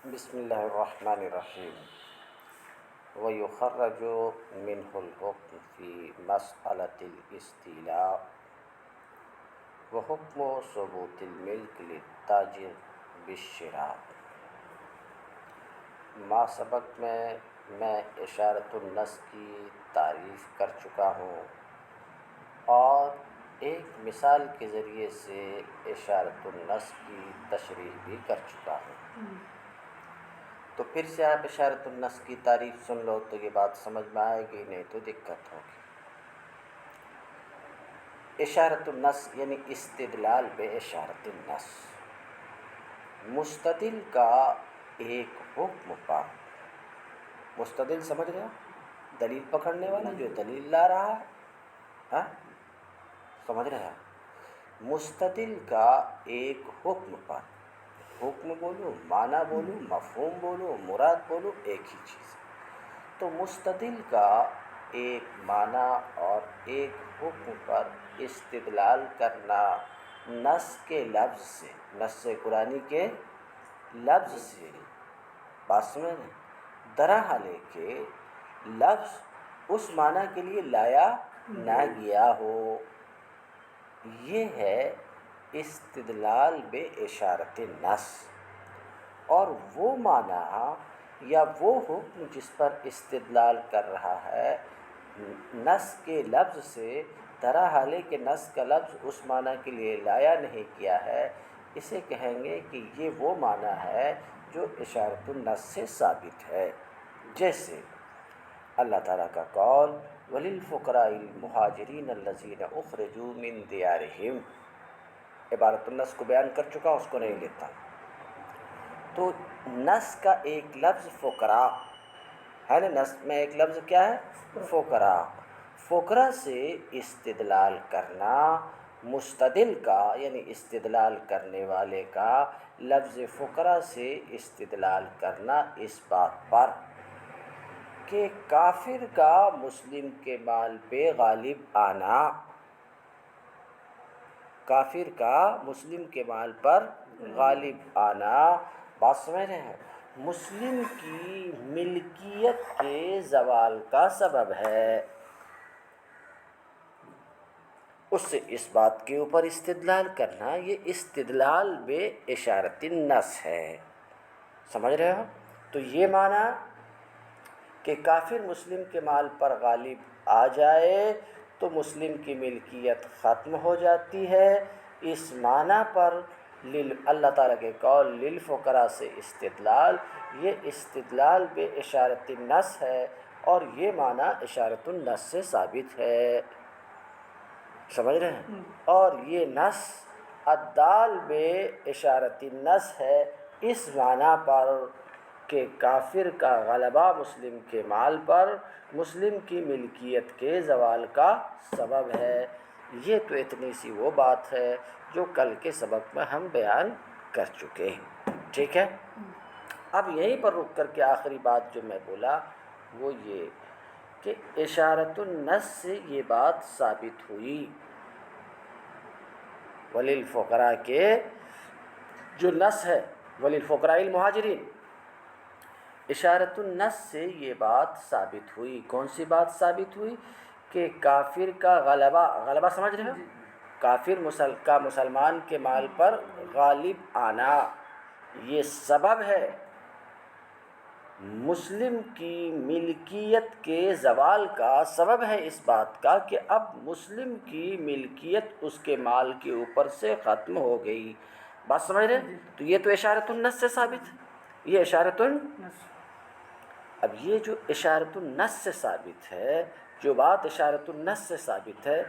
بسم اللہ الرحمن الرحیم وَيُخَرَّجُ مِنْهُ الْحُكْمُ فِي مَسْأَلَةِ الِاسْتِيلَاءِ وَحُكْمُ ثُبُوتِ الْمِلْكِ لِلتَّاجِرِ بِالشِّرَاءِ۔ ما سبق میں اشارۃ النص کی تعریف کر چکا ہوں اور ایک مثال کے ذریعے سے اشارۃ النص کی تشریح بھی کر چکا ہوں۔ تو پھر سے آپ اشارۃ النص کی تعریف سن لو تو یہ بات سمجھ میں آئے گی، نہیں تو دقت ہوگی۔ اشارۃ النص یعنی استدلال بے اشارۃ النص، مستدل کا ایک حکم پر، مستدل سمجھ رہے ہو؟ دلیل پکڑنے والا جو دلیل لا رہا ہے، ہاں سمجھ رہے ہیں؟ مستدل کا ایک حکم پر، حکم بولو، معنی بولو، مفہوم بولو، مراد بولو، ایک ہی چیز ہے۔ تو مستدل کا ایک معنی اور ایک حکم پر استدلال کرنا نص کے لفظ سے، نص قرآنی کے لفظ سے، بات سمجھ رہے ہیں؟ درحالے کہ لفظ اس معنی کے لیے لایا نہ گیا ہو، یہ ہے استدلال بے اشارت النص۔ اور وہ معنی یا وہ حکم جس پر استدلال کر رہا ہے نص کے لفظ سے، درحالے کہ نص کا لفظ اس معنی کے لیے لایا نہیں کیا ہے، اسے کہیں گے کہ یہ وہ معنی ہے جو اشارۃ النص سے ثابت ہے۔ جیسے اللہ تعالیٰ کا قول وَلِلْفُقَرَاءِ الْمُهَاجِرِينَ الَّذِينَ أُخْرِجُوا مِنْ دِيَارِهِمْ، عبارت النص کو بیان کر چکا ہوں، اس کو نہیں لیتا۔ تو نص کا ایک لفظ فقراء ہے نا، نص میں ایک لفظ کیا ہے؟ فقراء۔ فقراء سے استدلال کرنا مستدل کا یعنی استدلال کرنے والے کا لفظ فقراء سے استدلال کرنا اس بات پر کہ کافر کا مسلم کے مال پہ غالب آنا، کافر کا مسلم کے مال پر غالب آنا، بات سمجھ رہے ہیں، مسلم کی ملکیت کے زوال کا سبب ہے۔ اس سے اس بات کے اوپر استدلال کرنا، یہ استدلال بے اشارت النص ہے۔ سمجھ رہے ہو؟ تو یہ معنی کہ کافر مسلم کے مال پر غالب آ جائے تو مسلم کی ملکیت ختم ہو جاتی ہے، اس معنی پر اللہ تعالیٰ کے قول للفقراء سے استدلال، یہ استدلال بے اشارت النص ہے اور یہ معنی اشارت النص سے ثابت ہے۔ سمجھ رہے ہیں؟ اور یہ نص الدال بے اشارت النص ہے اس معنی پر کہ کافر کا غلبہ مسلم کے مال پر مسلم کی ملکیت کے زوال کا سبب ہے۔ یہ تو اتنی سی وہ بات ہے جو کل کے سبق میں ہم بیان کر چکے ہیں، ٹھیک ہے؟ اب یہیں پر رک کر کے آخری بات جو میں بولا وہ یہ کہ اشارت النص سے یہ بات ثابت ہوئی، وللفقراء کے جو نص ہے وللفقراء المہاجرین، اشارت النص سے یہ بات ثابت ہوئی۔ کون سی بات ثابت ہوئی؟ کہ کافر کا غلبہ سمجھ رہے ہو؟ کافر کا مسلمان کے مال پر غالب آنا یہ سبب ہے مسلم کی ملکیت کے زوال کا، سبب ہے اس بات کا کہ اب مسلم کی ملکیت اس کے مال کے اوپر سے ختم ہو گئی۔ بات سمجھ رہے؟ تو یہ تو اشارت النص سے ثابت ہے، یہ اشارت النص۔ اب یہ جو اشارت النص سے ثابت ہے، جو بات اشارت النص سے ثابت ہے،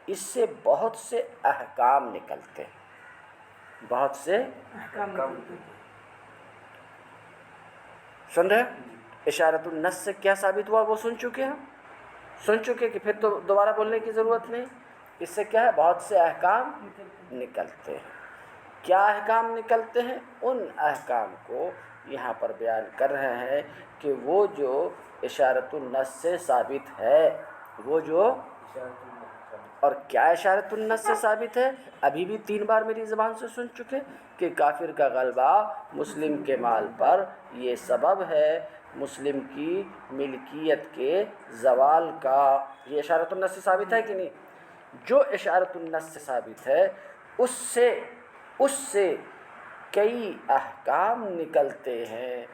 اس سے بہت سے احکام نکلتے ہیں، بہت سے احکام سن رہے ہیں؟ اشارت النص سے کیا ثابت ہوا وہ سن چکے ہیں، سن چکے کہ پھر تو دوبارہ بولنے کی ضرورت نہیں۔ اس سے کیا ہے؟ بہت سے احکام نکلتے ہیں۔ کیا احکام نکلتے ہیں؟ ان احکام کو یہاں پر بیان کر رہے ہیں کہ وہ جو اشارت النص سے ثابت ہے، وہ جو اور کیا اشارۃ النص سے ثابت ہے؟ ابھی بھی 3 بار میری زبان سے سن چکے کہ کافر کا غلبہ مسلم کے مال پر یہ سبب ہے مسلم کی ملکیت کے زوال کا۔ یہ اشارۃ النص سے ثابت ہے کہ نہیں؟ جو اشارۃ النص سے ثابت ہے اس سے کئی احکام نکلتے ہیں،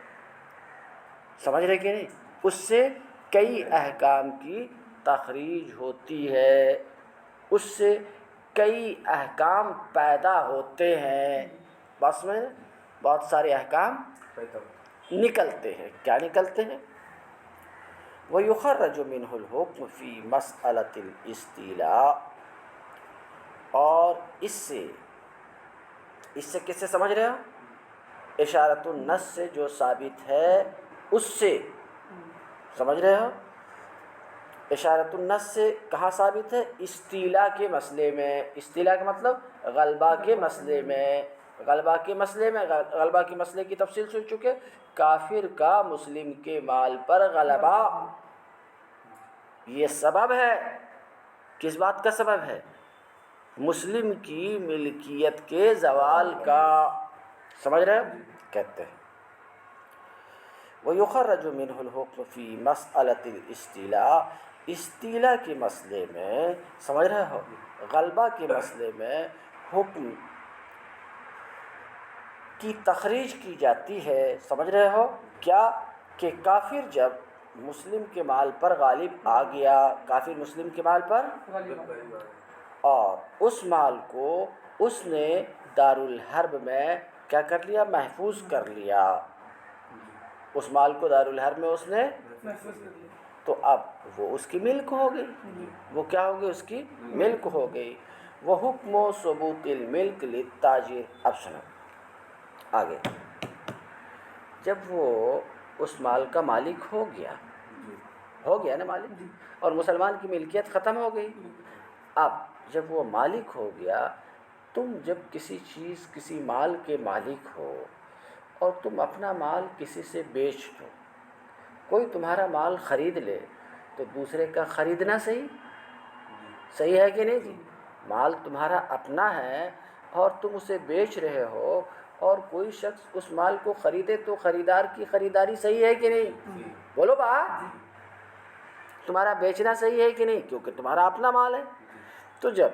سمجھ رہے کہ نہیں؟ اس سے کئی احکام کی تخریج ہوتی ہے، اس سے کئی احکام پیدا ہوتے ہیں، بس میں بہت سارے احکام نکلتے ہیں۔ کیا نکلتے ہیں؟ وَيُخَرَّجُ مِنْهُ الْحُكْمُ فِي مَسْأَلَةِ الْاِسْتِيلَاءِ، اور اس سے کس سے سمجھ رہے ہو؟ اشارۃ النص سے جو ثابت ہے اس سے سمجھ رہے ہو؟ اشارۃ النص سے کہاں ثابت ہے؟ استیلا کے مسئلے میں۔ استیلا کا مطلب غلبہ کے مسئلے میں۔ غلبہ کے مسئلے کی تفصیل سن چکے۔ کافر کا مسلم کے مال پر غلبہ یہ سبب ہے۔ کس بات کا سبب ہے؟ مسلم کی ملکیت کے زوال کا، سمجھ رہے ہو؟ کہتے ہیں وَيُخَرَّجُ مِنْهُ الْحُكْمُ فِي مَسْأَلَةِ الْاِسْتِيلَاءِ، استیلا کے مسئلے میں، سمجھ رہے ہو؟ غلبہ کے مسئلے میں حکم کی تخریج کی جاتی ہے، سمجھ رہے ہو؟ کیا کہ کافر جب مسلم کے مال پر غالب آ گیا، کافر مسلم کے مال پر اور اس مال کو اس نے دارالحرب میں کیا کر لیا؟ محفوظ کر لیا۔ اس مال کو دارالحرب میں اس نے تو اب وہ اس کی ملک ہو گئی۔ وہ کیا ہو گئی؟ اس کی ملک ہو گئی۔ وہ حکم و ثبوت الملک للتاجر۔ اب سنو آگے، جب وہ اس مال کا مالک ہو گیا نا مالک، اور مسلمان کی ملکیت ختم ہو گئی۔ اب جب وہ مالک ہو گیا، تم جب کسی چیز کسی مال کے مالک ہو اور تم اپنا مال کسی سے بیچ دو، کوئی تمہارا مال خرید لے تو دوسرے کا خریدنا صحیح ہے کہ نہیں جی؟ مال تمہارا اپنا ہے اور تم اسے بیچ رہے ہو، اور کوئی شخص اس مال کو خریدے تو خریدار کی خریداری صحیح ہے کہ نہیں؟ بولو با، تمہارا بیچنا صحیح ہے کہ نہیں؟ کیونکہ تمہارا اپنا مال ہے۔ تو جب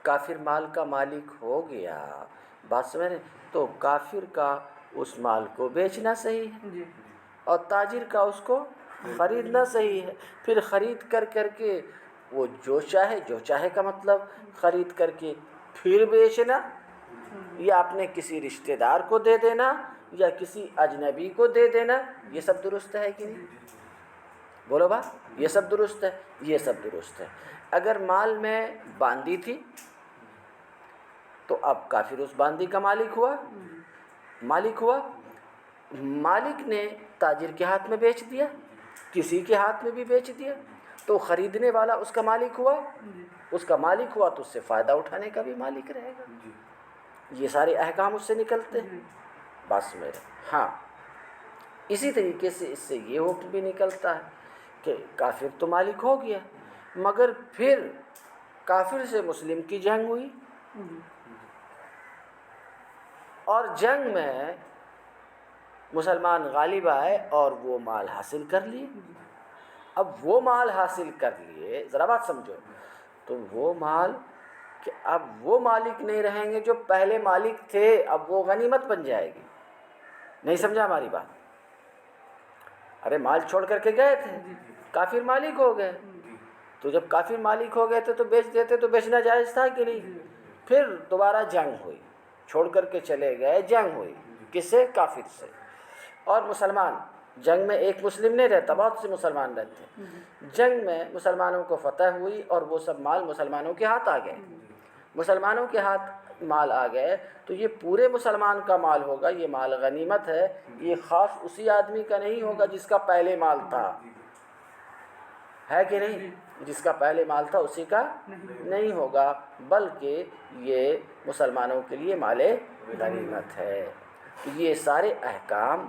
کافر مال کا مالک ہو گیا، بات سمجھ رہے، تو کافر کا اس مال کو بیچنا صحیح ہے اور تاجر کا اس کو خریدنا صحیح ہے۔ پھر خرید کر کے وہ جو چاہے کا مطلب خرید کر کے پھر بیچنا، یا اپنے کسی رشتہ دار کو دے دینا یا کسی اجنبی کو دے دینا، یہ سب درست ہے کہ نہیں؟ بولو با، یہ سب درست ہے؟ یہ سب درست ہے۔ اگر مال میں باندی تھی تو اب کافر اس باندی کا مالک ہوا، مالک نے تاجر کے ہاتھ میں بیچ دیا، کسی کے ہاتھ میں بھی بیچ دیا، تو خریدنے والا اس کا مالک ہوا، تو اس سے فائدہ اٹھانے کا بھی مالک رہے گا۔ یہ سارے احکام اس سے نکلتے ہیں، بس میرے ہاں۔ اسی طریقے سے اس سے یہ حکم بھی نکلتا ہے کہ کافر تو مالک ہو گیا، مگر پھر کافر سے مسلم کی جنگ ہوئی، اور جنگ میں مسلمان غالب آئے اور وہ مال حاصل کر لیے۔ اب وہ مال حاصل کر لیے، ذرا بات سمجھو، تو وہ مال کہ اب وہ مالک نہیں رہیں گے جو پہلے مالک تھے، اب وہ غنیمت بن جائے گی۔ نہیں سمجھا ہماری بات؟ ارے مال چھوڑ کر کے گئے تھے، کافر مالک ہو گئے، تو جب کافر مالک ہو گئے تھے تو بیچ دیتے، تو بیچنا جائز تھا کہ نہیں؟ پھر دوبارہ جنگ ہوئی، چھوڑ کر کے چلے گئے، جنگ ہوئی، کس سے؟ کافر سے۔ اور مسلمان جنگ میں ایک مسلم نہیں رہتا، بہت سے مسلمان رہتے ہیں۔ جنگ میں مسلمانوں کو فتح ہوئی اور وہ سب مال مسلمانوں کے ہاتھ آ گئے۔ مسلمانوں کے ہاتھ مال آ گئے تو یہ پورے مسلمان کا مال ہوگا، یہ مال غنیمت ہے، یہ خاص اسی آدمی کا نہیں ہوگا جس کا پہلے مال تھا، ہے کہ نہیں؟ جس کا پہلے مال تھا اسی کا نہیں ہوگا، بلکہ یہ مسلمانوں کے لیے مال غنیمت ہے۔ یہ سارے احکام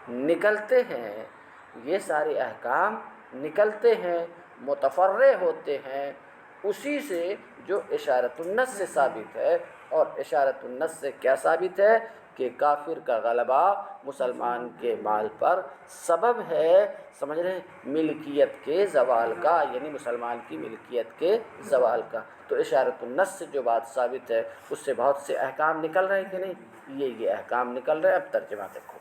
نکلتے ہیں، یہ سارے احکام نکلتے ہیں، متفرع ہوتے ہیں، اسی سے جو اشارۃ النص سے ثابت ہے، اور اشارۃ النص سے کیا ثابت ہے کہ کافر کا غلبہ مسلمان کے مال پر سبب ہے، سمجھ رہے ہیں، ملکیت کے زوال کا، یعنی مسلمان کی ملکیت کے زوال کا۔ تو اشارۃ النص سے جو بات ثابت ہے اس سے بہت سے احکام نکل رہے ہیں کہ نہیں؟ یہ احکام نکل رہے ہیں۔ اب ترجمہ دیکھو،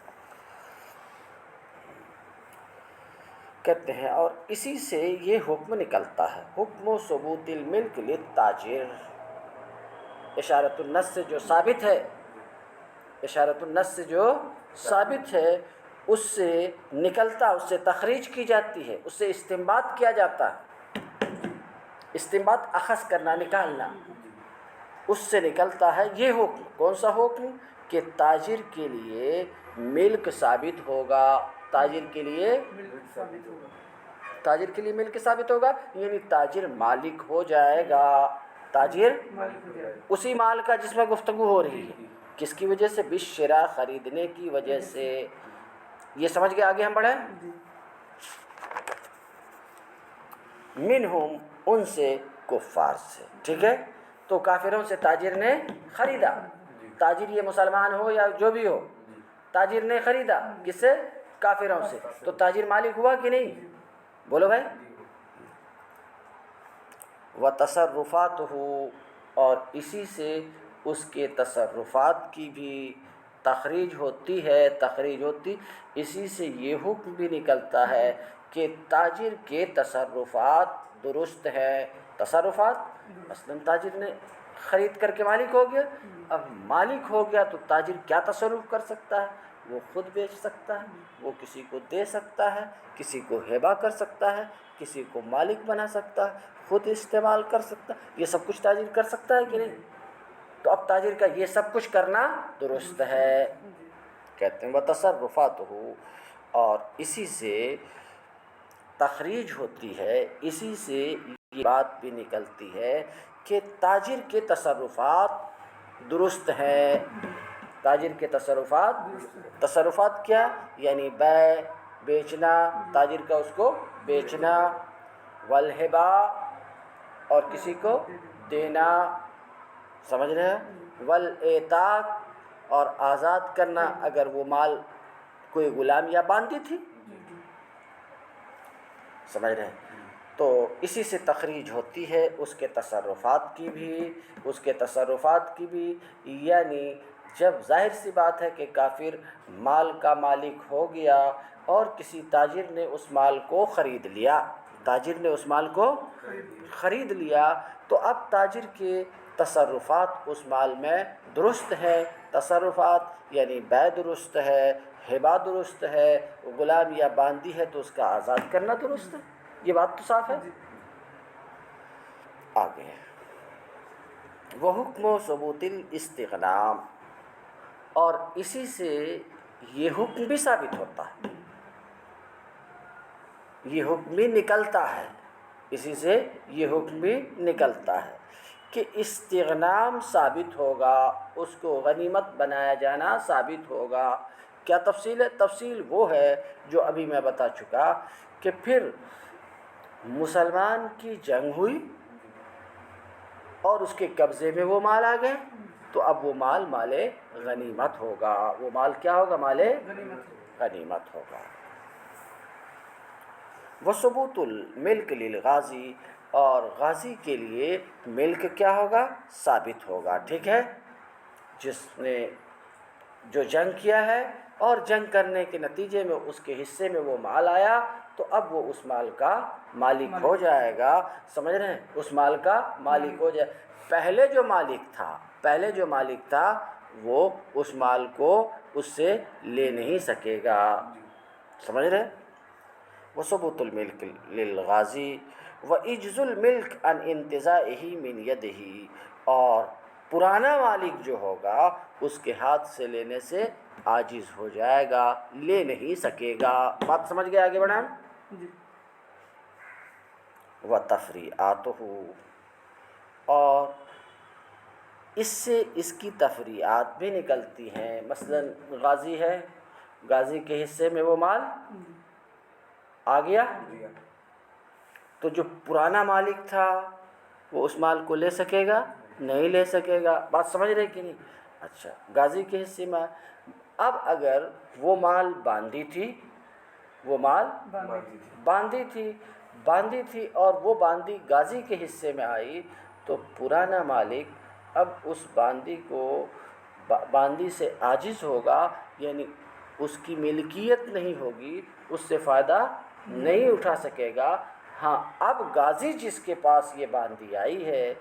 کہتے ہیں اور اسی سے یہ حکم نکلتا ہے، حکم و ثبوت الملک للتاجر، اشارۃ النص سے جو ثابت ہے، اشارۃ النص سے جو ثابت ہے اس سے نکلتا، اس سے تخریج کی جاتی ہے، اس سے استنباط کیا جاتا ہے، استنباط اخذ کرنا، نکالنا، اس سے نکلتا ہے یہ حکم۔ کون سا حکم؟ کہ تاجر کے لیے ملک ثابت ہوگا، تاجر کے لیے تاجر کے لیے ملک ثابت ہوگا، یعنی تاجر مالک ہو جائے گا، تاجر اسی مال کا جس میں گفتگو ہو رہی ہے، کس کی وجہ سے؟ بالشراء، خریدنے کی وجہ سے۔ یہ سمجھ کے آگے ہم بڑھیں، منہم، ان سے، کفار سے، ٹھیک ہے؟ تو کافروں سے تاجر نے خریدا، تاجر یہ مسلمان ہو یا جو بھی ہو، تاجر نے خریدا کس سے؟ کافروں سے، تو تاجر مالک ہوا کہ نہیں؟ بولو بھائی۔ وتصرفاتہ، اور اسی سے اس کے تصرفات کی بھی تخریج ہوتی ہے، تخریج ہوتی، اسی سے یہ حکم بھی نکلتا ہے کہ تاجر کے تصرفات درست ہیں۔ تصرفات مثلاً تاجر نے خرید کر کے مالک ہو گیا، اب مالک ہو گیا تو تاجر کیا تصرف کر سکتا ہے؟ وہ خود بیچ سکتا ہے، وہ کسی کو دے سکتا ہے، کسی کو ہبہ کر سکتا ہے، کسی کو مالک بنا سکتا ہے، خود استعمال کر سکتا ہے، یہ سب کچھ تاجر کر سکتا ہے کہ نہیں؟ تو اب تاجر کا یہ سب کچھ کرنا درست ہے، کہتے ہیں وتصرفاتہ، اور اسی سے تخریج ہوتی ہے، اسی سے یہ بات بھی نکلتی ہے کہ تاجر کے تصرفات درست ہیں۔ تاجر کے تصرفات کیا؟ یعنی بیع، بیچنا، تاجر کا اس کو بیچنا، والہبا، اور کسی کو دینا، سمجھ رہے ہیں، والاعتاق، اور آزاد کرنا اگر وہ مال کوئی غلام یا باندھی تھی، سمجھ رہے ہیں۔ تو اسی سے تخریج ہوتی ہے اس کے تصرفات کی بھی، یعنی جب ظاہر سی بات ہے کہ کافر مال کا مالک ہو گیا اور کسی تاجر نے اس مال کو خرید لیا، تاجر نے اس مال کو خرید لیا، تو اب تاجر کے تصرفات اس مال میں درست ہے، تصرفات یعنی بیع درست ہے، ہبہ درست ہے، غلام یا باندی ہے تو اس کا آزاد کرنا درست ہے۔ یہ بات تو صاف ہے۔ آگے وہ حکم و ثبوت الاستغنام، اور اسی سے یہ حکم بھی ثابت ہوتا ہے، یہ حکم بھی نکلتا ہے، اسی سے یہ حکم بھی نکلتا ہے کہ استغنام ثابت ہوگا، اس کو غنیمت بنایا جانا ثابت ہوگا۔ کیا تفصیل ہے؟ تفصیل وہ ہے جو ابھی میں بتا چکا کہ پھر مسلمان کی جنگ ہوئی اور اس کے قبضے میں وہ مال آ گئے، تو اب وہ مال مال غنیمت ہوگا، وہ مال کیا ہوگا؟ مال غنیمت ہوگا۔ وثبوت الملک للغازی، اور غازی کے لیے ملک کیا ہوگا؟ ثابت ہوگا، ٹھیک ہے؟ جس نے جو جنگ کیا ہے اور جنگ کرنے کے نتیجے میں اس کے حصے میں وہ مال آیا، تو اب وہ اس مال کا مالک ہو جائے گا، سمجھ رہے ہیں؟ اس مال کا مالک ہو جائے۔ پہلے جو مالک تھا وہ اس مال کو اس سے لے نہیں سکے گا، سمجھ رہے ہیں؟ وثبوت الملک للغازی وعجز الملک عن انتزاعہ من یدہ، اور پرانا مالک جو ہوگا اس کے ہاتھ سے لینے سے عاجز ہو جائے گا، لے نہیں سکے گا۔ بات سمجھ گئے؟ آگے بڑھائیں۔ وتفریعاتہ، اور اس سے اس کی تفریعات بھی نکلتی ہیں۔ مثلا غازی ہے، غازی کے حصے میں وہ مال آ گیا، تو جو پرانا مالک تھا وہ اس مال کو لے سکے گا؟ نہیں لے سکے گا. بات سمجھ رہے کہ نہیں؟ اچھا، غازی کے حصے میں اب اگر وہ مال باندھی تھی، وہ مال باندھی تھی اور وہ باندھی غازی کے حصے میں آئی، تو پرانا مالک اب اس باندھی سے عاجز ہوگا، یعنی اس کی ملکیت نہیں ہوگی، اس سے فائدہ نہیں اٹھا سکے گا. ہاں، اب غازی جس کے پاس یہ باندھی آئی ہے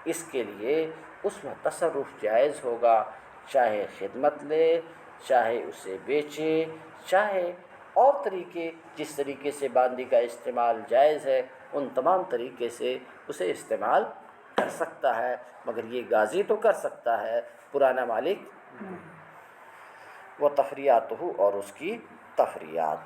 اس کے لیے اس میں تصرف جائز ہوگا، چاہے خدمت لے، چاہے اسے بیچے، چاہے اور طریقے، جس طریقے سے باندھی کا استعمال جائز ہے ان تمام طریقے سے اسے استعمال کر سکتا ہے. مگر یہ غازی تو کر سکتا ہے، پرانا مالک وہ تفریعات ہو اور اس کی تفریعات.